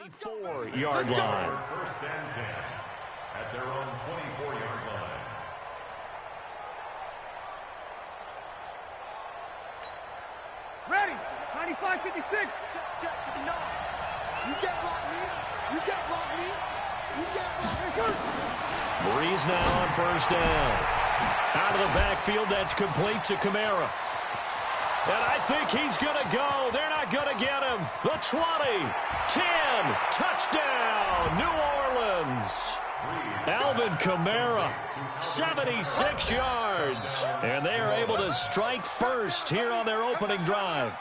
24-yard line. First and 10 at their own 24-yard line. Ready. 95, 56. Check. No. You get rock me. You get rock me. You get rock me. Breeze now on first down. Out of the backfield, that's complete to Kamara. And I think he's going to go. They're not going to get him. The 20, 10, touchdown, New Orleans. Alvin Kamara, 76 yards. And they are able to strike first here on their opening drive.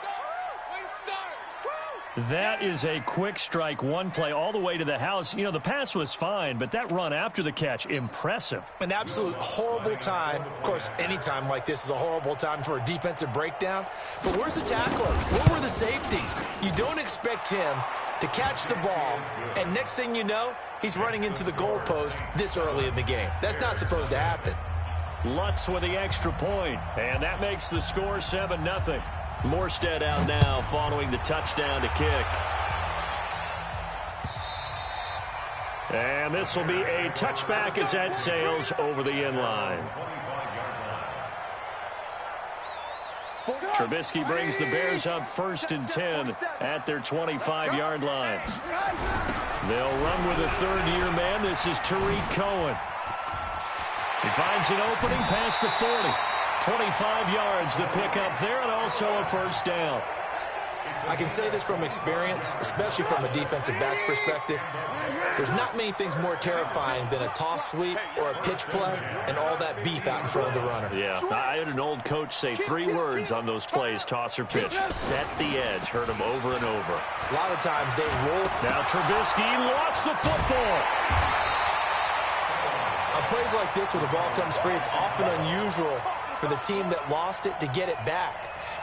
That is a quick strike, one play all the way to the house. You know, the pass was fine, but that run after the catch, impressive. An absolute horrible time. Of course, any time like this is a horrible time for a defensive breakdown. But where's the tackler? Where were the safeties? You don't expect him to catch the ball, and next thing you know, he's running into the goalpost this early in the game. That's not supposed to happen. Lutz with the extra point, and that makes the score 7-0. Morstead out now following the touchdown to kick. And this will be a touchback as that sails over the inline. Trubisky brings the Bears up first and 10 at their 25-yard line. They'll run with a third-year man. This is Tariq Cohen. He finds an opening past the 40. 25 yards the pickup there, and also a first down. I can say this from experience, especially from a defensive back's perspective. There's not many things more terrifying than a toss sweep or a pitch play and all that beef out in front of the runner. Yeah, I had an old coach say 3 words on those plays, toss or pitch. Set the edge. Heard him over and over. A lot of times they roll. Now Trubisky lost the football. On plays like this, when the ball comes free, it's often unusual for the team that lost it to get it back,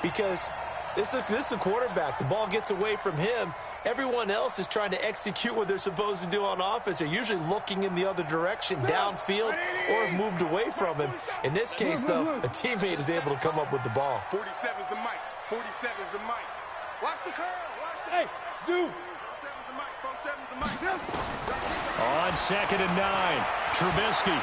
because this is the quarterback. The ball gets away from him. Everyone else is trying to execute what they're supposed to do on offense. They're usually looking in the other direction, downfield, or have moved away from him. In this case, though, a teammate is able to come up with the ball. 47's the mic. 47's the mic. Watch the curl. Watch the... Hey, zoom. 47's the mic. 47's the mic. On 2nd and 9, Trubisky.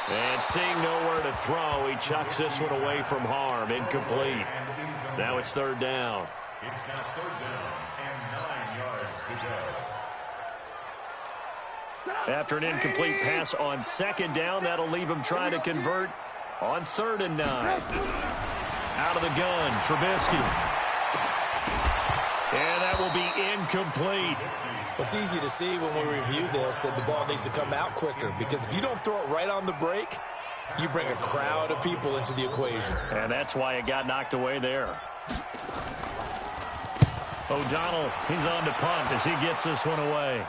And seeing nowhere to throw, he chucks this one away from harm. Incomplete. Now it's third down. It's now third down and 9 yards to go. After an incomplete pass on 2nd down, that'll leave him trying to convert on 3rd and 9. Out of the gun, Trubisky. And that will be incomplete. It's easy to see when we review this that the ball needs to come out quicker, because if you don't throw it right on the break, you bring a crowd of people into the equation. And that's why it got knocked away there. O'Donnell, he's on to punt as he gets this one away.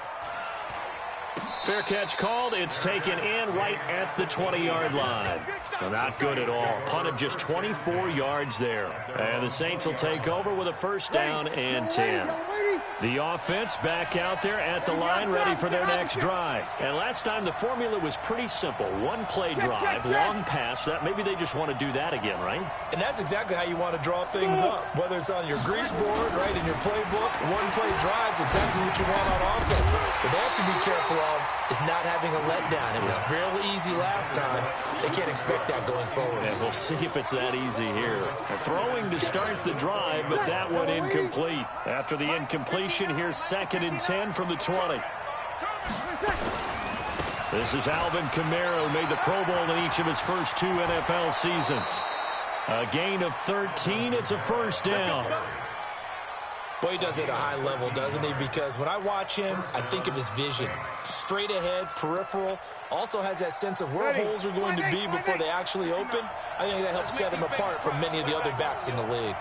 Fair catch called. It's taken in right at the 20-yard line. So not good at all. Punted just 24 yards there. And the Saints will take over with a first down and 10. The offense back out there at the line, ready for their next drive. And last time the formula was pretty simple. One play drive, long pass. That maybe they just want to do that again, right? And that's exactly how you want to draw things up. Whether it's on your grease board, right, in your playbook, one play drive's exactly what you want on offense. What they have to be careful of is not having a letdown. It was fairly easy last time. They can't expect that going forward. And we'll see if it's that easy here. Throwing to start the drive, but that one incomplete. After the incompletion, here's 2nd and 10 from the 20. This is Alvin Kamara, who made the Pro Bowl in each of his first 2 NFL seasons. A gain of 13. It's a first down. Boy, he does it at a high level, doesn't he? Because when I watch him, I think of his vision. Straight ahead, peripheral. Also has that sense of where holes are going to be before they actually open. I think that helps set him apart from many of the other backs in the league.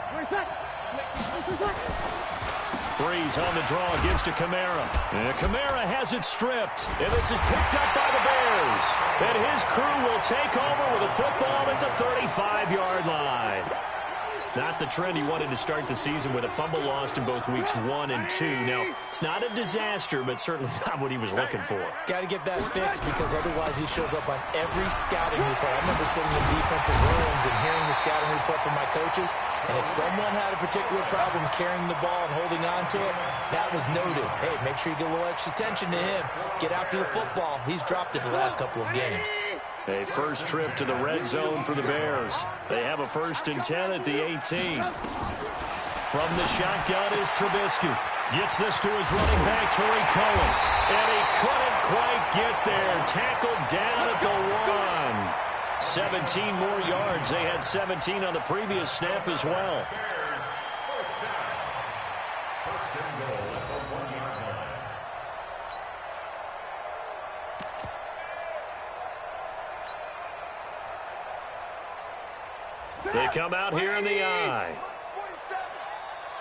Breeze on the draw, gives to Kamara. And Kamara has it stripped. And this is picked up by the Bears. And his crew will take over with a football at the 35-yard line. Not the trend he wanted to start the season with a fumble lost in both weeks 1 and 2. Now, it's not a disaster, but certainly not what he was looking for. Got to get that fixed because otherwise he shows up on every scouting report. I remember sitting in defensive rooms and hearing the scouting report from my coaches, and if someone had a particular problem carrying the ball and holding on to it, that was noted. Hey, make sure you get a little extra attention to him. Get after the football. He's dropped it the last couple of games. A first trip to the red zone for the Bears. They have a 1st and 10 at the 18. From the shotgun is Trubisky. Gets this to his running back, Tariq Cohen. And he couldn't quite get there. Tackled down at the 1. 17 more yards. They had 17 on the previous snap as well. They come out here in the eye. 47.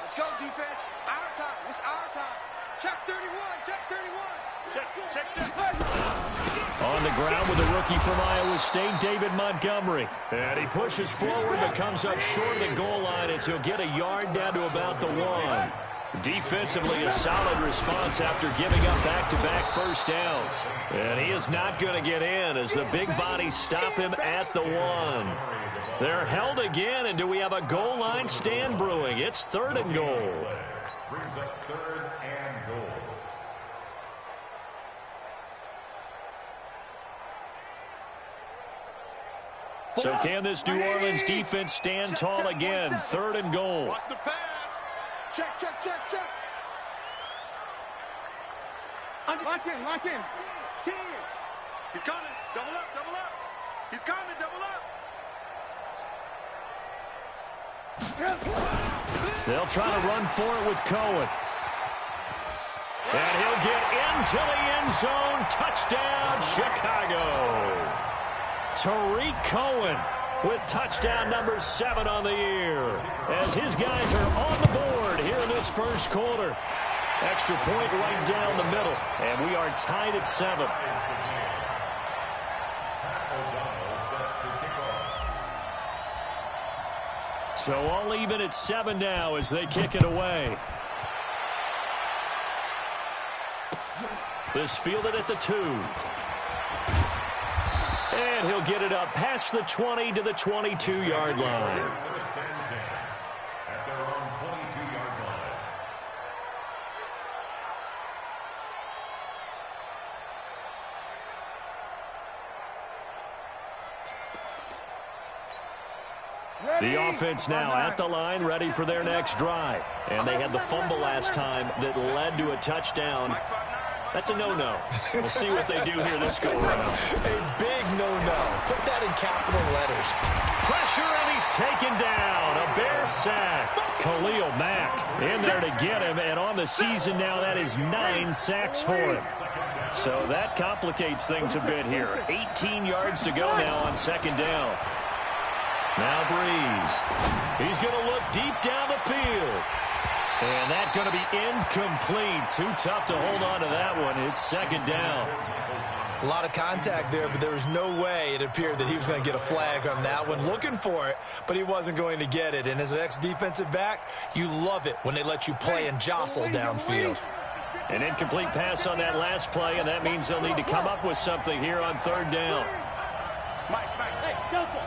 Let's go, defense. Our time. It's our time. Check 31. Check 31. Check. On the ground with a rookie from Iowa State, David Montgomery. And he pushes forward but comes up short of the goal line as he'll get a yard down to about the 1. Defensively, a solid response after giving up back-to-back first downs. And he is not going to get in as the big bodies stop him at the 1. They're held again, and do we have a goal line stand brewing? It's 3rd and goal. Brings up 3rd and goal. So can this New Orleans defense stand tall again? 3rd and goal. Watch the pass. Check, check, check, check. Lock in, lock in. 10. He's coming. Double up, double up. He's coming, double up. They'll try to run for it with Cohen. And he'll get into the end zone. Touchdown, Chicago. Tariq Cohen with touchdown number 7 on the year. As his guys are on the board here in this first quarter. Extra point right down the middle. And we are tied at 7. So all even at 7 now as they kick it away. This fielded at the 2. And he'll get it up past the 20 to the 22-yard line. At their own 22-yard line. The offense now at the line, ready for their next drive. And they had the fumble last time that led to a touchdown. That's a no-no. We'll see what they do here this go-around. A big no-no. Put that in capital letters. Pressure, and he's taken down. A Bear sack. Khalil Mack in there to get him. And on the season now, that is 9 sacks for him. So that complicates things a bit here. 18 yards to go now on 2nd down. Now Breeze. He's going to look deep down the field. And that's going to be incomplete. Too tough to hold on to that one. It's 2nd down. A lot of contact there, but there was no way it appeared that he was going to get a flag on that one. Looking for it, but he wasn't going to get it. And as an ex-defensive back, you love it when they let you play and jostle downfield. An incomplete pass on that last play, and that means they'll need to come up with something here on 3rd down. Mike, hey, Delta.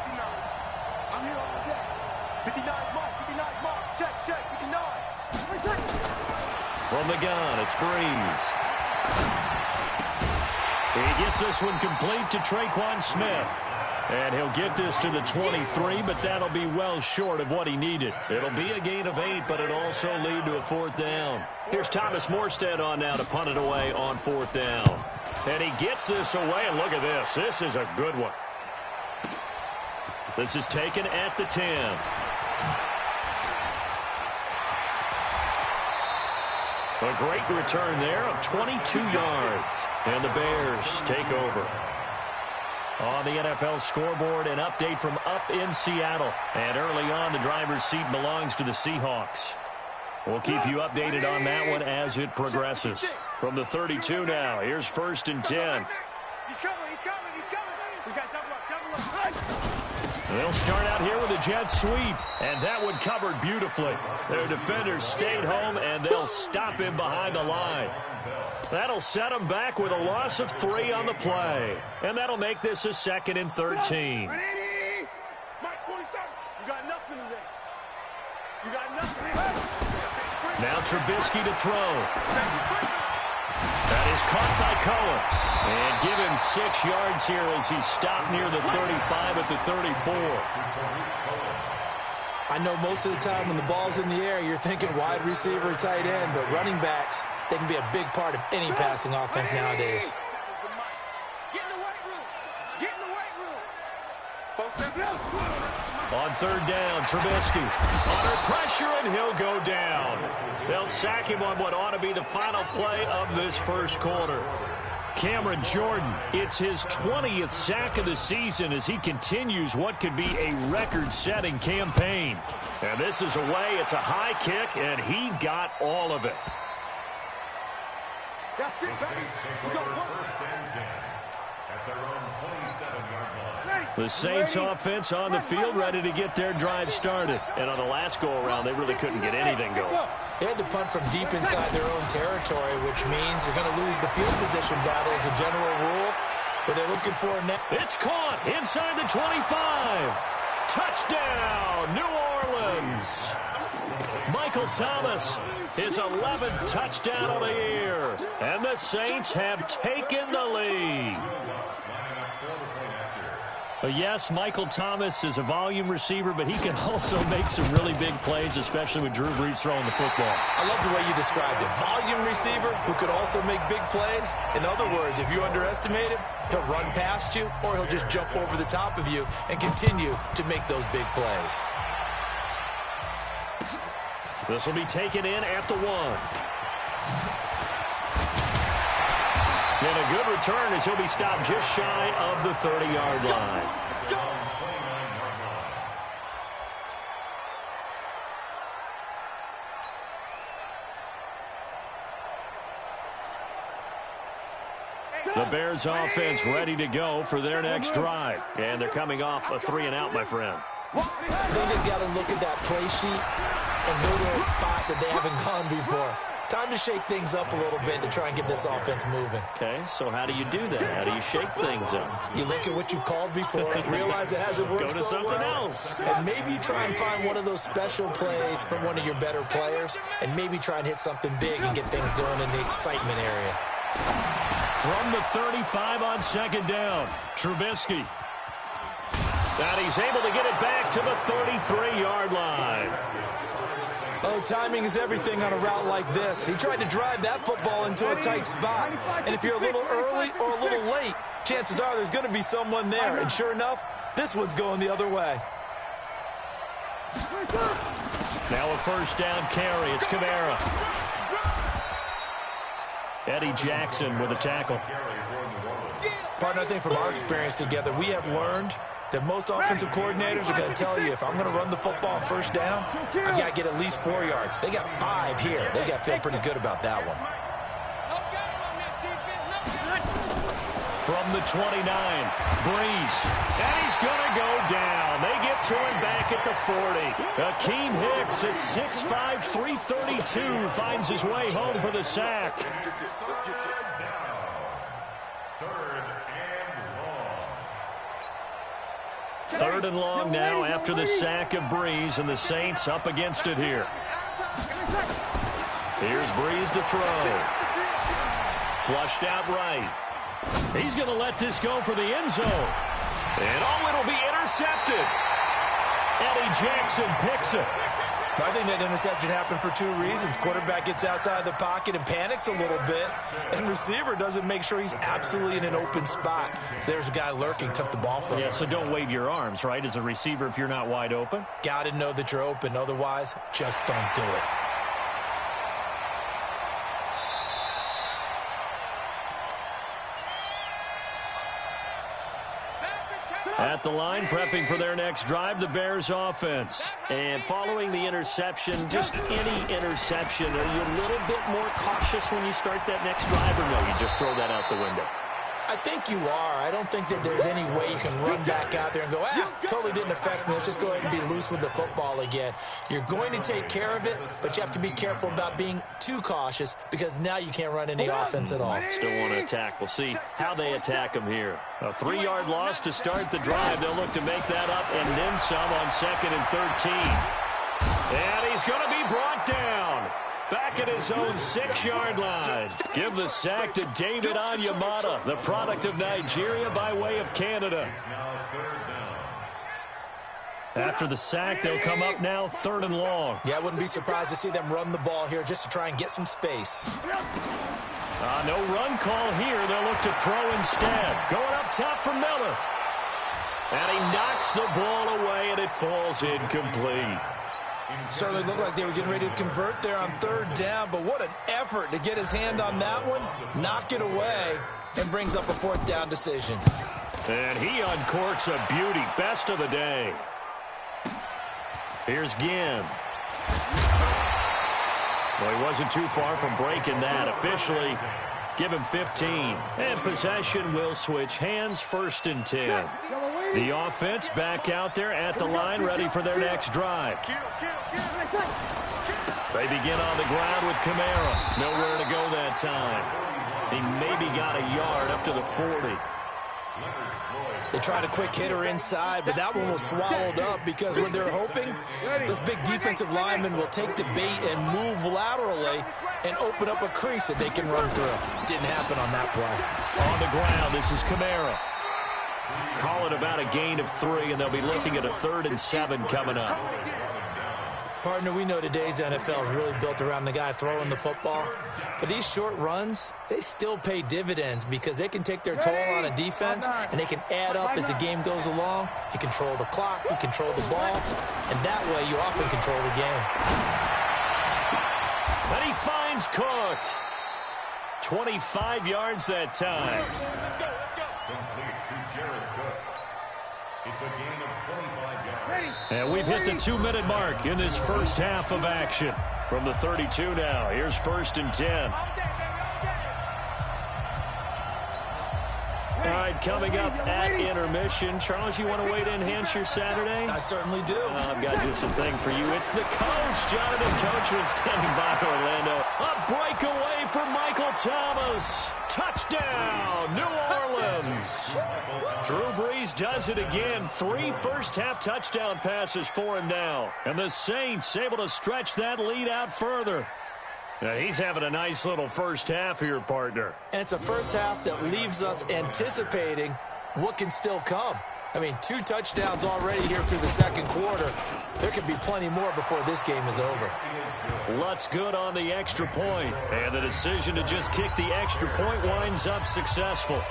59. I'm here all day. 59 mark, 59 mark. Check, check, 59. From the gun, it's Breeze. He gets this one complete to Traquan Smith. And he'll get this to the 23, but that'll be well short of what he needed. It'll be a gain of 8, but it'll also lead to a 4th down. Here's Thomas Morstead on now to punt it away on 4th down. And he gets this away, and look at this. This is a good one. This is taken at the 10. A great return there of 22 yards. And the Bears take over. On the NFL scoreboard, an update from up in Seattle. And early on, the driver's seat belongs to the Seahawks. We'll keep you updated on that one as it progresses. From the 32 now, here's 1st and 10. He's coming, he's coming, he's coming. We got double up, double up. They'll start out here with a jet sweep, and that one covered beautifully. Their defenders stayed home, and they'll stop him behind the line. That'll set him back with a loss of 3 on the play, and that'll make this a 2nd and 13. Mike 27. You got nothing today. You got nothing. Now Trubisky to throw. That is caught by Cohen. And give him 6 yards here as he stopped near the 35 at the 34. I know most of the time when the ball's in the air, you're thinking wide receiver, tight end, but running backs, they can be a big part of any passing offense nowadays. Get in the weight room. Get in the weight room. On 3rd down, Trubisky under pressure, and he'll go down. They'll sack him on what ought to be the final play of this first quarter. Cameron Jordan, it's his 20th sack of the season as he continues what could be a record-setting campaign. And this is away. It's a high kick, and he got all of it. That's it, baby. You got one. At their own 27-yard line. The Saints offense on the field ready to get their drive started. And on the last go-around, they really couldn't get anything going. They had to punt from deep inside their own territory, which means you're going to lose the field position battle as a general rule. But they're looking for a net. It's caught inside the 25. Touchdown, New Orleans. Michael Thomas, his 11th touchdown of the year. And the Saints have taken the lead. Yes, Michael Thomas is a volume receiver, but he can also make some really big plays, especially with Drew Brees throwing the football. I love the way you described it. Volume receiver who could also make big plays. In other words, if you underestimate him, he'll run past you, or he'll just jump over the top of you and continue to make those big plays. This will be taken in at the 1. And a good return as he'll be stopped just shy of the 30-yard line. The Bears offense ready to go for their next drive. And they're coming off a 3-and-out, my friend. I think they've got to look at that play sheet and go to a spot that they haven't gone before. Time to shake things up a little bit to try and get this offense moving. Okay, so how do you do that? How do you shake things up? You look at what you've called before, realize it hasn't worked Go to something else. And maybe try and find one of those special plays from one of your better players, and maybe try and hit something big and get things going in the excitement area. From the 35 on 2nd down, Trubisky. And he's able to get it back to the 33-yard line. Oh, timing is everything on a route like this. He tried to drive that football into a tight spot. And if you're a little early or a little late, chances are there's going to be someone there. And sure enough, this one's going the other way. Now a 1st down carry. It's Kamara. Eddie Jackson with a tackle. Partner, I think from our experience together, we have learned that most offensive coordinators are going to tell you, if I'm going to run the football on 1st down, I've got to get at least 4 yards. They got 5 here. They got to feel pretty good about that one. From the 29, Brees. And he's going to go down. They get to him back at the 40. Akeem Hicks at 6'5", 332 finds his way home for the sack. Third and long now after the sack of Brees, and the Saints up against it here. Here's Brees to throw. Flushed out right. He's going to let this go for the end zone. And it'll be intercepted. Eddie Jackson picks it. I think that interception happened for 2 reasons. Quarterback gets outside the pocket and panics a little bit, and receiver doesn't make sure he's absolutely in an open spot. So there's a guy lurking, took the ball from him. Yeah, so don't wave your arms, right, as a receiver if you're not wide open. Got to know that you're open. Otherwise, just don't do it. At the line, prepping for their next drive, the Bears offense. And following the interception, just any interception, are you a little bit more cautious when you start that next drive, or no, you just throw that out the window? I think you are. I don't think that there's any way you can run back out there and go, totally didn't affect me. Let's just go ahead and be loose with the football again. You're going to take care of it, but you have to be careful about being too cautious because now you can't run any offense at all. Still want to attack. We'll see how they attack him here. A 3-yard loss to start the drive. They'll look to make that up and then some on 2nd and 13. And he's going to be brought down. Back at his own 6-yard line. Give the sack to David Onyemata, the product of Nigeria by way of Canada. After the sack, they'll come up now 3rd and long. Yeah, I wouldn't be surprised to see them run the ball here just to try and get some space. No run call here. They'll look to throw instead. Going up top for Miller. And he knocks the ball away, and it falls incomplete. Certainly looked like they were getting ready to convert there on 3rd down, but what an effort to get his hand on that one, knock it away, and brings up a 4th down decision. And he uncorks a beauty. Best of the day. Here's Ginn. Well, he wasn't too far from breaking that. Officially, give him 15. And possession will switch hands, 1st and 10. The offense back out there at the line, ready for their next drive. They begin on the ground with Kamara. Nowhere to go that time. He maybe got a yard up to the 40. They tried a quick hitter inside, but that one was swallowed up because when they're hoping, this big defensive lineman will take the bait and move laterally and open up a crease that they can run through. Didn't happen on that play. On the ground, this is Kamara. Call it about a gain of 3, and they'll be looking at a 3rd and 7 coming up. Partner, we know today's NFL is really built around the guy throwing the football. But these short runs, they still pay dividends because they can take their toll on a defense, and they can add up as the game goes along. You control the clock, you control the ball, and that way you often control the game. And he finds Cook. 25 yards that time. It's a gain of 25 yards. And we've hit the 2-minute mark in this first half of action. From the 32 now, here's 1st and 10. All right, coming up at intermission. Charles, you want to wait to enhance your Saturday? I certainly do. I've got just a thing for you. It's the coach, Jonathan Coachman, standing by Orlando. A breakaway for Michael Thomas. Touchdown, New Orleans. Drew Brees does it again. 3 first-half touchdown passes for him now. And the Saints able to stretch that lead out further. Now, he's having a nice little first half here, partner. And it's a first half that leaves us anticipating what can still come. I mean, 2 touchdowns already here through the 2nd quarter. There could be plenty more before this game is over. Lutz good on the extra point. And the decision to just kick the extra point winds up successful.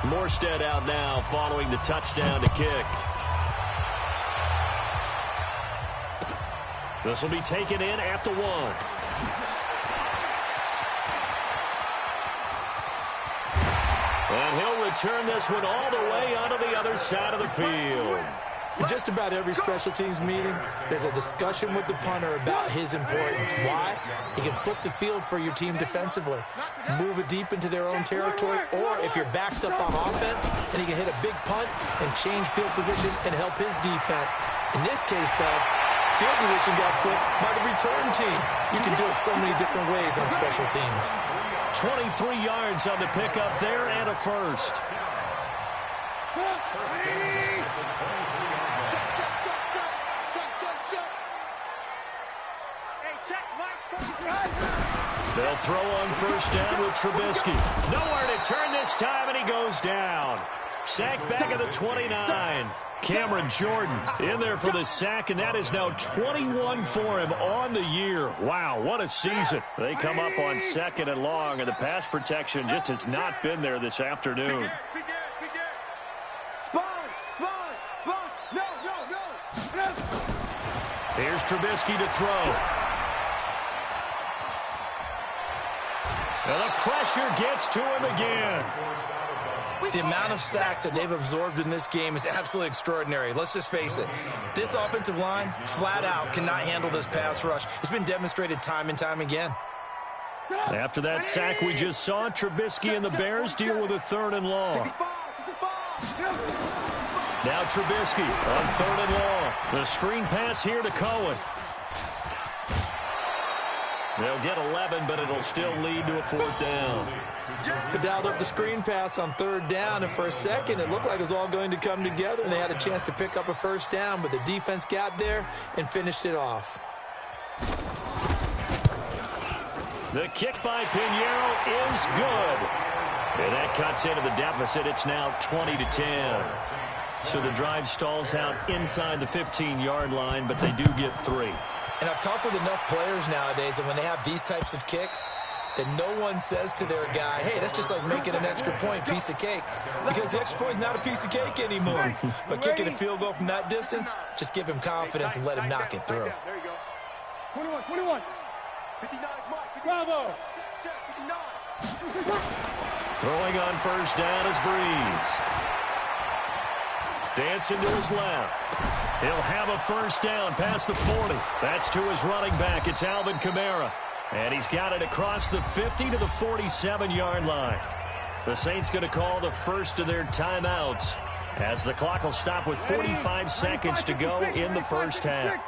Morstead out now following the touchdown to kick. This will be taken in at the 1. And he'll return this one all the way onto the other side of the field. In just about every special teams meeting, there's a discussion with the punter about his importance. Why? He can flip the field for your team defensively, move it deep into their own territory, or if you're backed up on offense, then he can hit a big punt and change field position and help his defense. In this case, though, field position got flipped by the return team. You can do it so many different ways on special teams. 23 yards on the pickup there and a first. They'll throw on first down with Trubisky. Nowhere to turn this time, and he goes down. Sacked back at the 29. Cameron Jordan in there for the sack, and that is now 21 for him on the year. Wow, what a season. They come up on 2nd and long, and the pass protection just has not been there this afternoon. Here's Trubisky to throw. And the pressure gets to him again. The amount of sacks that they've absorbed in this game is absolutely extraordinary. Let's just face it. This offensive line, flat out, cannot handle this pass rush. It's been demonstrated time and time again. After that sack we just saw, Trubisky and the Bears deal with a 3rd and long. Now Trubisky on 3rd and long. The screen pass here to Cohen. They'll get 11, but it'll still lead to a 4th down. They dialed up the screen pass on 3rd down, and for a second it looked like it was all going to come together, and they had a chance to pick up a 1st down, but the defense got there and finished it off. The kick by Pinheiro is good. And that cuts into the deficit. It's now 20-10. So the drive stalls out inside the 15-yard line, but they do get 3. And I've talked with enough players nowadays, and when they have these types of kicks, that no one says to their guy, hey, that's just like making an extra point, piece of cake. Because the extra point is not a piece of cake anymore. But kicking a field goal from that distance, just give him confidence and let him knock it through. There you go. 21. 59, Bravo. Throwing on 1st down is Breeze. Dancing to his left. He'll have a 1st down past the 40. That's to his running back. It's Alvin Kamara. And he's got it across the 50 to the 47-yard line. The Saints going to call the first of their timeouts as the clock will stop with 45 seconds to go in the first half.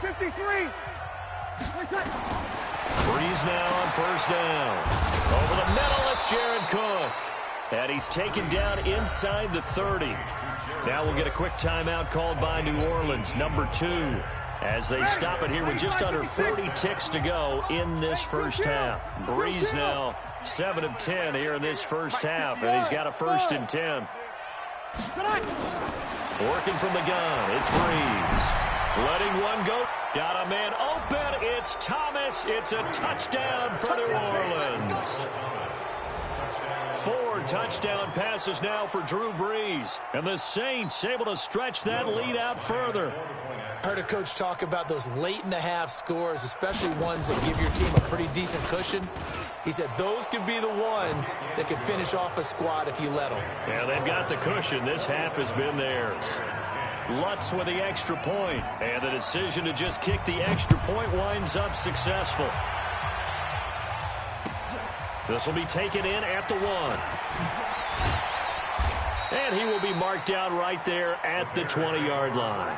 53. Breeze now on 1st down. Over the middle, it's Jared Cook. And he's taken down inside the 30. Now we'll get a quick timeout called by New Orleans, number 2, as they stop it here with just under 40 ticks to go in this first half. Breeze now 7 of 10 here in this first half, and he's got a 1st and 10. Working from the gun, it's Breeze. Letting one go. Got a man open. It's Thomas. It's a touchdown for New Orleans. 4 touchdown passes now for Drew Brees. And the Saints able to stretch that lead out further. I heard a coach talk about those late-in-the-half scores, especially ones that give your team a pretty decent cushion. He said those could be the ones that can finish off a squad if you let them. Yeah, they've got the cushion. This half has been theirs. Lutz with the extra point, and the decision to just kick the extra point winds up successful. This will be taken in at the 1. And he will be marked down right there at the 20-yard line.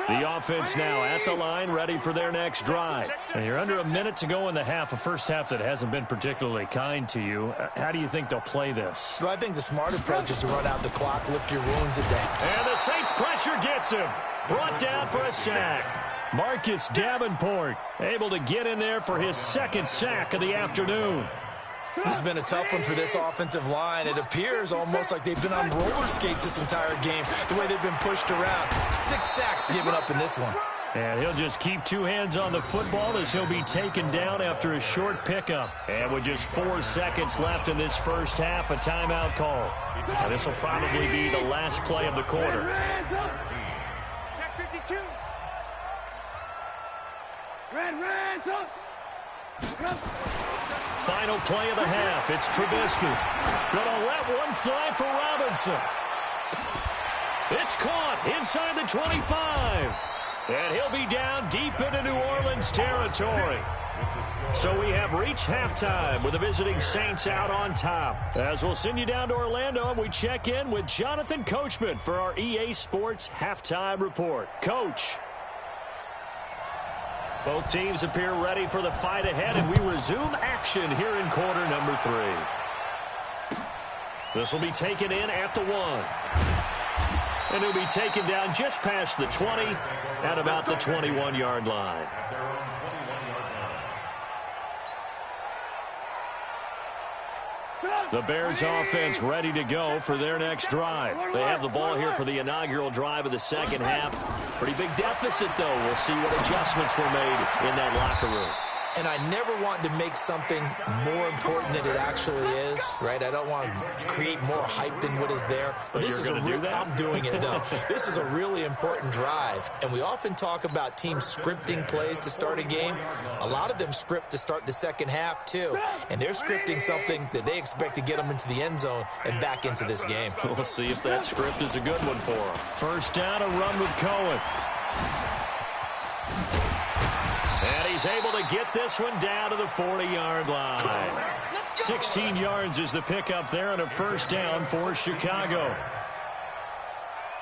The offense now at the line, ready for their next drive. And you're under a minute to go in the half, a first half that hasn't been particularly kind to you. How do you think they'll play this? Well, I think the smart approach is to run out the clock, lick your wounds at that. And the Saints pressure gets him. Brought down for a sack. Marcus Davenport able to get in there for his 2nd sack of the afternoon. This has been a tough one for this offensive line. It appears almost like they've been on roller skates this entire game, the way they've been pushed around. 6 sacks given up in this one. And he'll just keep 2 hands on the football as he'll be taken down after a short pickup. And with just 4 seconds left in this first half, a timeout call. And this will probably be the last play of the quarter. Check 52. Red, up. Final play of the half. It's Trubisky. Gonna let one fly for Robinson. It's caught inside the 25. And he'll be down deep into New Orleans territory. So we have reached halftime with the visiting Saints out on top. As we'll send you down to Orlando, and we check in with Jonathan Coachman for our EA Sports Halftime Report. Coach. Both teams appear ready for the fight ahead, and we resume action here in quarter number 3. This will be taken in at the 1. And it'll be taken down just past the 20 at about the 21-yard line. The Bears offense ready to go for their next drive. They have the ball here for the inaugural drive of the second half. Pretty big deficit, though. We'll see what adjustments were made in that locker room. And I never want to make something more important than it actually is, right? I don't want to create more hype than what is there. But this is a real, I'm doing it, though. This is a really important drive. And we often talk about teams scripting plays to start a game. A lot of them script to start the second half, too. And they're scripting something that they expect to get them into the end zone and back into this game. We'll see if that script is a good one for them. First down, a run with Cohen. And he's able to get this one down to the 40-yard line. 16 yards is the pickup there and a first down for Chicago.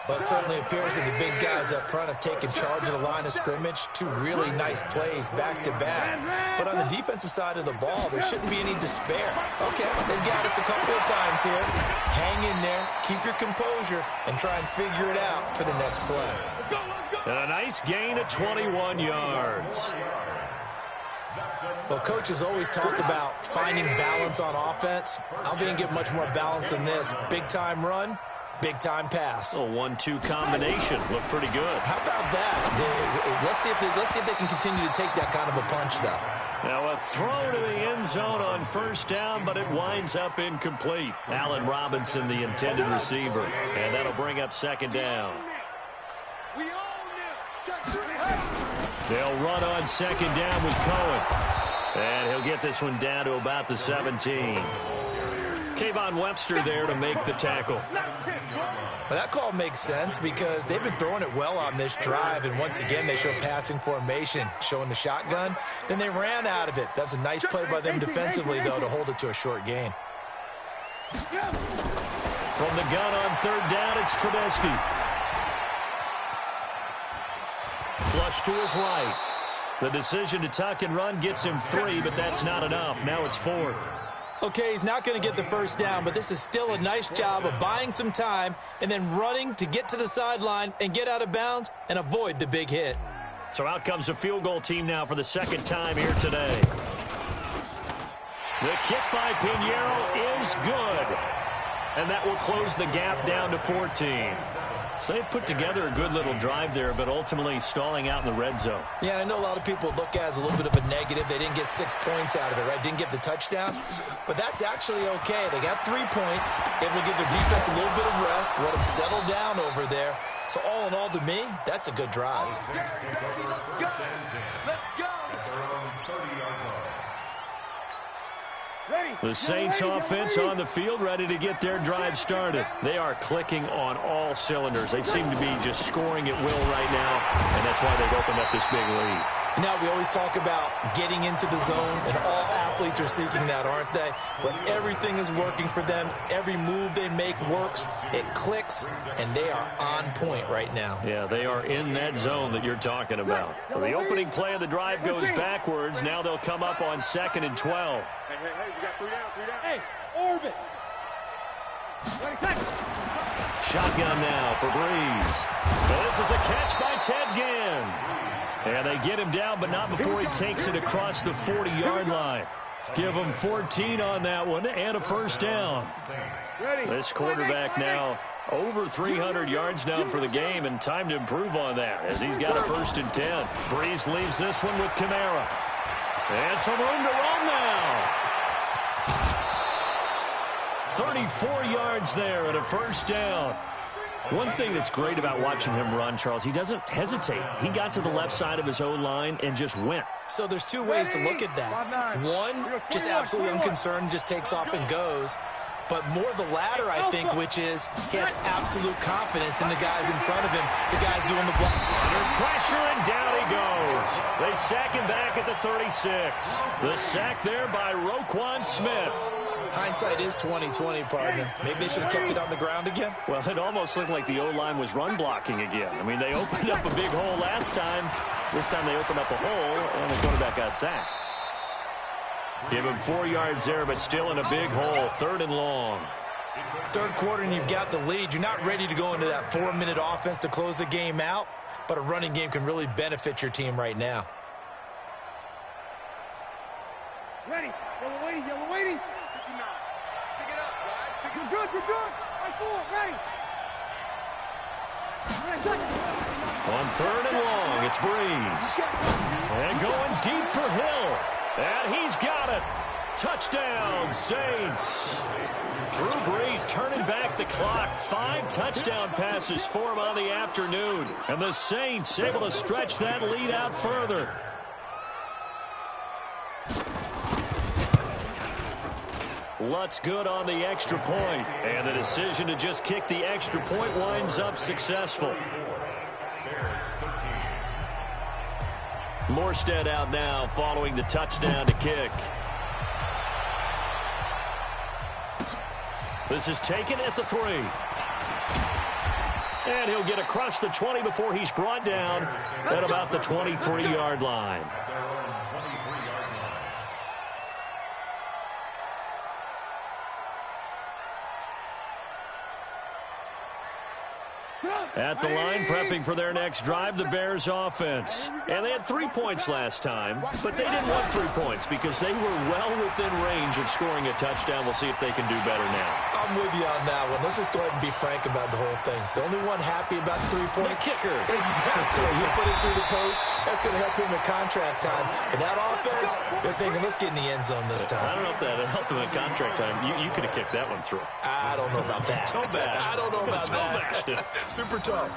Well, it certainly appears that the big guys up front have taken charge of the line of scrimmage. Two really nice plays back-to-back. But on the defensive side of the ball, there shouldn't be any despair. Okay, they've got us a couple of times here. Hang in there, keep your composure, and try and figure it out for the next play. And a nice gain of 21 yards. Well, coaches always talk about finding balance on offense. I didn't get much more balance than this. Big-time run, big-time pass. A 1-2 combination. Looked pretty good. How about that? Let's see if they can continue to take that kind of a punch, though. Now a throw to the end zone on first down, but it winds up incomplete. Allen Robinson, the intended receiver. And that'll bring up second down. They'll run on second down with Cohen. And he'll get this one down to about the 17. Kayvon Webster there to make the tackle. Well, that call makes sense because they've been throwing it well on this drive, and once again they show passing formation, showing the shotgun. Then they ran out of it. That's a nice play by them defensively, though, to hold it to a short gain. From the gun on third down, it's Trubisky. Flush to his right. The decision to tuck and run gets him 3, but that's not enough. Now it's 4th. Okay, he's not going to get the first down, but this is still a nice job of buying some time and then running to get to the sideline and get out of bounds and avoid the big hit. So out comes a field goal team now for the second time here today. The kick by Pinheiro is good. And that will close the gap down to 14. So they put together a good little drive there, but ultimately stalling out in the red zone. Yeah, I know a lot of people look at it as a little bit of a negative. They didn't get 6 points out of it, right? Didn't get the touchdown. But that's actually okay. They got 3 points. It will give their defense a little bit of rest, let them settle down over there. So all in all, to me, that's a good drive. The Saints offense on the field, ready to get their drive started. They are clicking on all cylinders. They seem to be just scoring at will right now, and that's why they've opened up this big lead. Now, we always talk about getting into the zone, and all athletes are seeking that, aren't they? But everything is working for them. Every move they make works. It clicks, and they are on point right now. Yeah, they are in that zone that you're talking about. So the opening play of the drive goes backwards. Now they'll come up on 2nd and 12. Hey, we got 3 down. Hey, orbit. Shotgun now for Breeze. This is a catch by Ted Ginn. And they get him down, but not before he takes it across the 40-yard line. Give him 14 on that one and a first down. This quarterback now over 300 yards now for the game, and time to improve on that as he's got a 1st and 10. Breeze leaves this one with Kamara. And some room to run now. 34 yards there and a first down. One thing that's great about watching him run, Charles, he doesn't hesitate. He got to the left side of his O-line and just went. So there's 2 ways to look at that. One, just absolutely unconcerned, just takes off and goes. But more the latter, I think, which is he has absolute confidence in the guys in front of him, the guys doing the block. Under pressure, and down he goes. They sack him back at the 36. The sack there by Roquan Smith. Hindsight is 20/20, partner. Maybe they should have kept it on the ground again. Well, it almost looked like the O-line was run blocking again. I mean, they opened up a big hole last time. This time they opened up a hole, and the quarterback got sacked. Give him 4 yards there, but still in a big hole. 3rd and long. Third quarter, and you've got the lead. You're not ready to go into that 4-minute offense to close the game out, but a running game can really benefit your team right now. Ready. Yellow waiting. Yellow waiting. Pick it up, guys. You're good. You're good. Right forward. Ready. On 3rd and long, it's Breeze. And going deep for Hill. And he's got it. Touchdown, Saints. Drew Brees turning back the clock. 5 touchdown passes for him on the afternoon. And the Saints able to stretch that lead out further. Lutz good on the extra point. And the decision to just kick the extra point winds up successful. Morstead out now following the touchdown to kick. This is taken at the 3. And he'll get across the 20 before he's brought down at about the 23-yard line. At the line, prepping for their next drive, the Bears offense. And they had 3 points last time, but they didn't want 3 points because they were well within range of scoring a touchdown. We'll see if they can do better now. I'm with you on that one. Let's just go ahead and be frank about the whole thing. The only one happy about the 3-point? The kicker. Exactly. You put it through the post. That's going to help him in contract time. But that offense, they're thinking, let's get in the end zone this time. I don't know if that helped him in contract time. You could have kicked that one through. I don't know about that. I don't know about that. Super tough.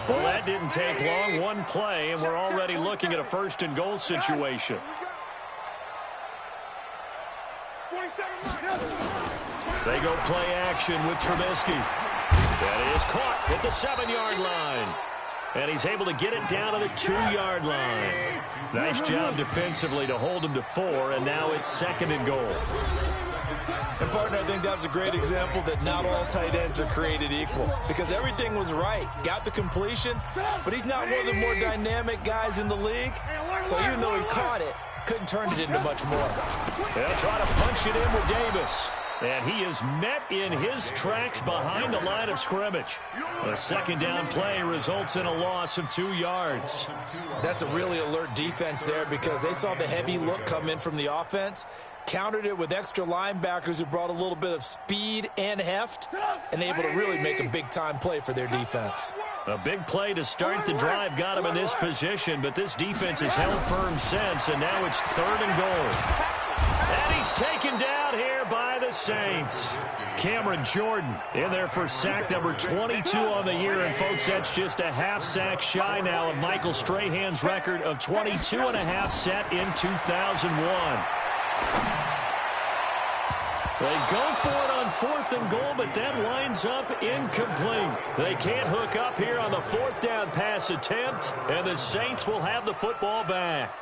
Well, that didn't take long. One play, and we're already looking at a 1st and goal situation. They go play action with Trubisky. That is caught at the 7-yard line. And he's able to get it down to the 2-yard line. Nice job defensively to hold him to 4, and now it's 2nd and goal. And, partner, I think that was a great example that not all tight ends are created equal because everything was right. Got the completion, but he's not one of the more dynamic guys in the league. So even though he caught it, couldn't turn it into much more. They'll try to punch it in with Davis. And he is met in his tracks behind the line of scrimmage. A 2nd down play results in a loss of 2 yards. That's a really alert defense there because they saw the heavy look come in from the offense, countered it with extra linebackers who brought a little bit of speed and heft, and able to really make a big-time play for their defense. A big play to start the drive got him in this position, but this defense has held firm since, and now it's 3rd and goal. And he's taken down here by the Saints. Cameron Jordan in there for sack number 22 on the year. And, folks, that's just a half sack shy now of Michael Strahan's record of 22 and a half set in 2001. They go for it on 4th and goal, but that winds up incomplete. They can't hook up here on the 4th down pass attempt, and the Saints will have the football back.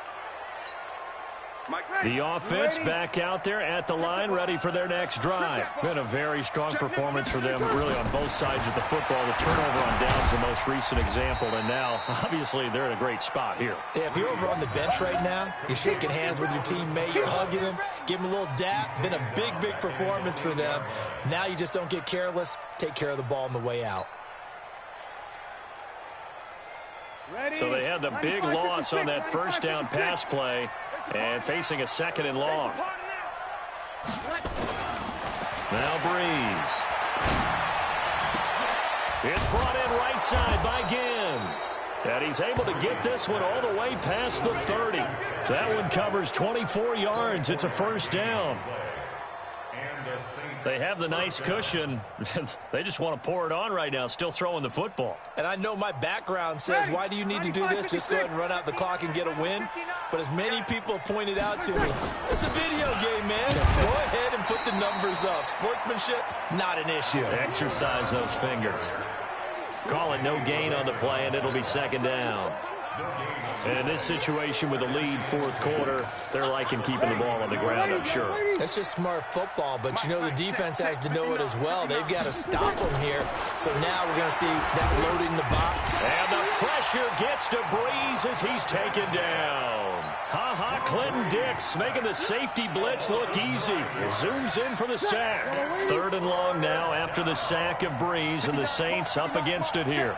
The offense back out there at the line, ready for their next drive. Been a very strong performance for them, really, on both sides of the football. The turnover on downs, the most recent example, and now, obviously, they're in a great spot here. Yeah, if you're over on the bench right now, you're shaking hands with your teammate, you're hugging him, give him a little dap. Been a big, big performance for them. Now you just don't get careless. Take care of the ball on the way out. So they had the big loss on that 1st down pass play and facing a 2nd and long. Now Breeze. It's brought in right side by Ginn. And he's able to get this one all the way past the 30. That one covers 24 yards. It's a 1st down. They have the nice cushion. They just want to pour it on right now, still throwing the football. And I know my background says, why do you need to do this? Just go ahead and run out the clock and get a win. But as many people pointed out to me, it's a video game, man. Go ahead and put the numbers up. Sportsmanship, not an issue. Exercise those fingers. Call it no gain on the play, and it'll be 2nd down. And in this situation with the lead 4th quarter, they're liking keeping the ball on the ground, I'm sure. That's just smart football, but you know the defense has to know it as well. They've got to stop them here. So now we're going to see that loading the box. And the pressure gets to Breeze as he's taken down. Ha-ha, Clinton Dix making the safety blitz look easy. Zooms in for the sack. 3rd and long now after the sack of Breeze, and the Saints up against it here.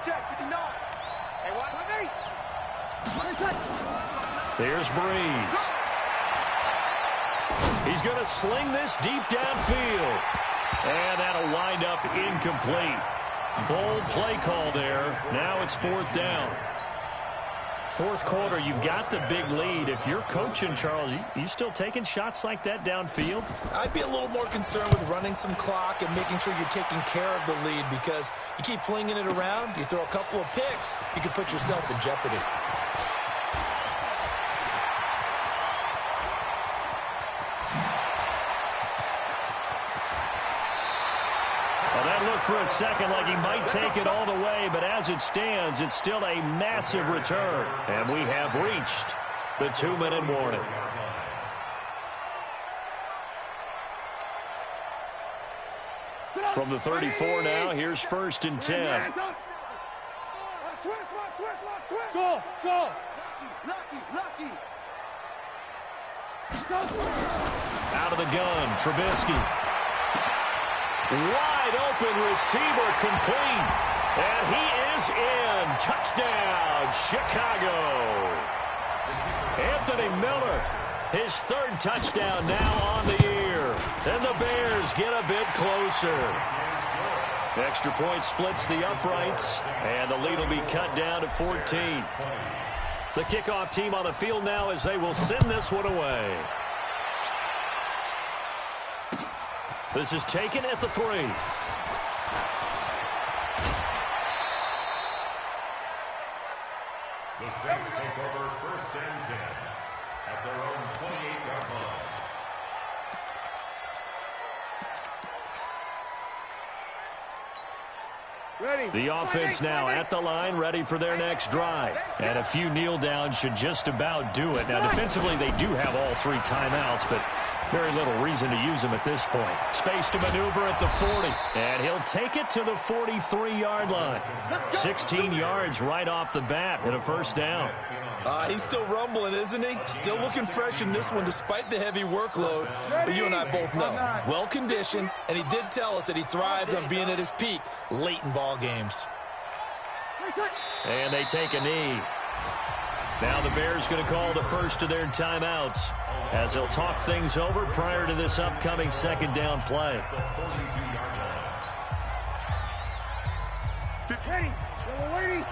There's Breeze. He's going to sling this deep downfield. And that'll wind up incomplete. Bold play call there. Now it's 4th down. 4th quarter, you've got the big lead. If you're coaching, Charles, you still taking shots like that downfield? I'd be a little more concerned with running some clock and making sure you're taking care of the lead, because you keep flinging it around, you throw a couple of picks, you can put yourself in jeopardy. Well, that looked for a second like he might take it all the way, but as it stands, it's still a massive return. And we have reached the 2-minute warning. From the 34 now, here's 1st and 10. Go. Lucky. Out of the gun, Trubisky. Wide open receiver, complete. And he is in. Touchdown, Chicago. Anthony Miller, his 3rd touchdown now on the year. And the Bears get a bit closer. Extra point splits the uprights, and the lead will be cut down to 14. The kickoff team on the field now as they will send this one away. This is taken at the 3. The Saints take over 1st and 10 at their own 28-yard line. The offense now at the line, ready for their next drive. And a few kneel downs should just about do it. Now, defensively, they do have all 3 timeouts, but very little reason to use them at this point. Space to maneuver at the 40. And he'll take it to the 43-yard line. 16 yards right off the bat and a 1st down. He's still rumbling, isn't he? Still looking fresh in this one despite the heavy workload. But you and I both know, well-conditioned, and he did tell us that he thrives on being at his peak late in ball games. And they take a knee. Now the Bears going to call the first of their timeouts as they'll talk things over prior to this upcoming 2nd down play. Ready. Waiting.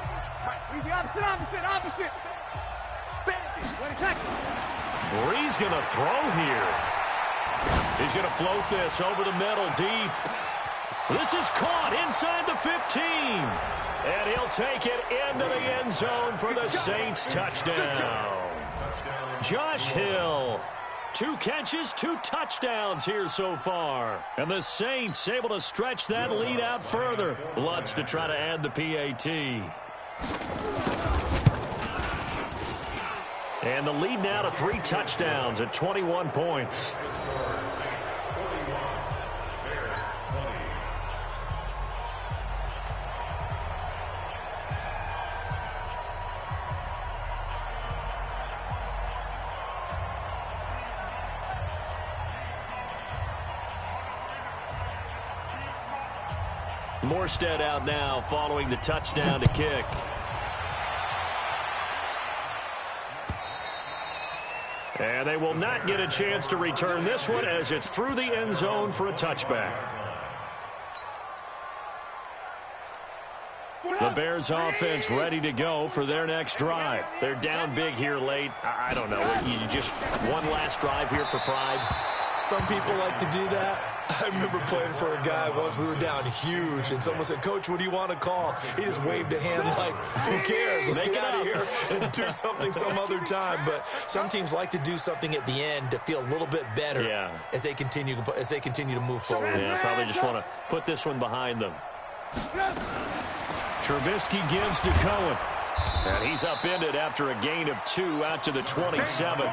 Easy, opposite. Bree's going to throw here. He's going to float this over the middle deep. This is caught inside the 15. And he'll take it into the end zone for the Saints touchdown. Josh Hill. 2 catches, 2 touchdowns here so far. And the Saints able to stretch that lead out further. Lutz to try to add the PAT. And the lead now to 3 touchdowns at 21 points. Morstead out now following the touchdown to kick. And they will not get a chance to return this one as it's through the end zone for a touchback. The Bears offense ready to go for their next drive. They're down big here late. I don't know. You just one last drive here for pride. Some people like to do that. I remember playing for a guy once. We were down huge, and someone said, "Coach, what do you want to call?" He just waved a hand like, "Who cares? Let's get out of here and do something some other time." But some teams like to do something at the end to feel a little bit better as they continue to move forward. Yeah, probably just want to put this one behind them. Trubisky gives to Cohen. And he's upended after a gain of 2 out to the 27.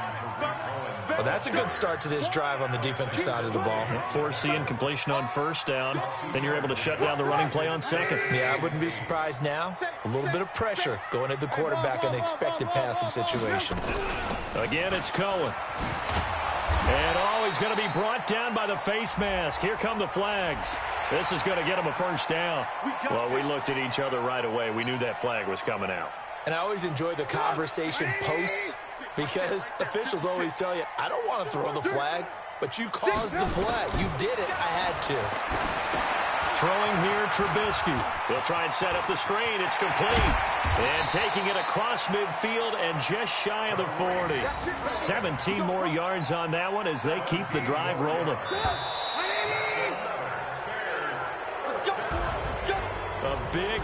Well, that's a good start to this drive on the defensive side of the ball. Force the incompletion on 1st down. Then you're able to shut down the running play on 2nd. Yeah, I wouldn't be surprised now. A little bit of pressure going at the quarterback in an expected passing situation. Again, it's Cohen. And he's going to be brought down by the face mask. Here come the flags. This is going to get him a 1st down. Well, we looked at each other right away. We knew that flag was coming out. And I always enjoy the conversation post, because officials always tell you, I don't want to throw the flag, but you caused the play. You did it. I had to. Throwing here, Trubisky. He'll try and set up the screen. It's complete. And taking it across midfield and just shy of the 40. 17 more yards on that one as they keep the drive rolling. A big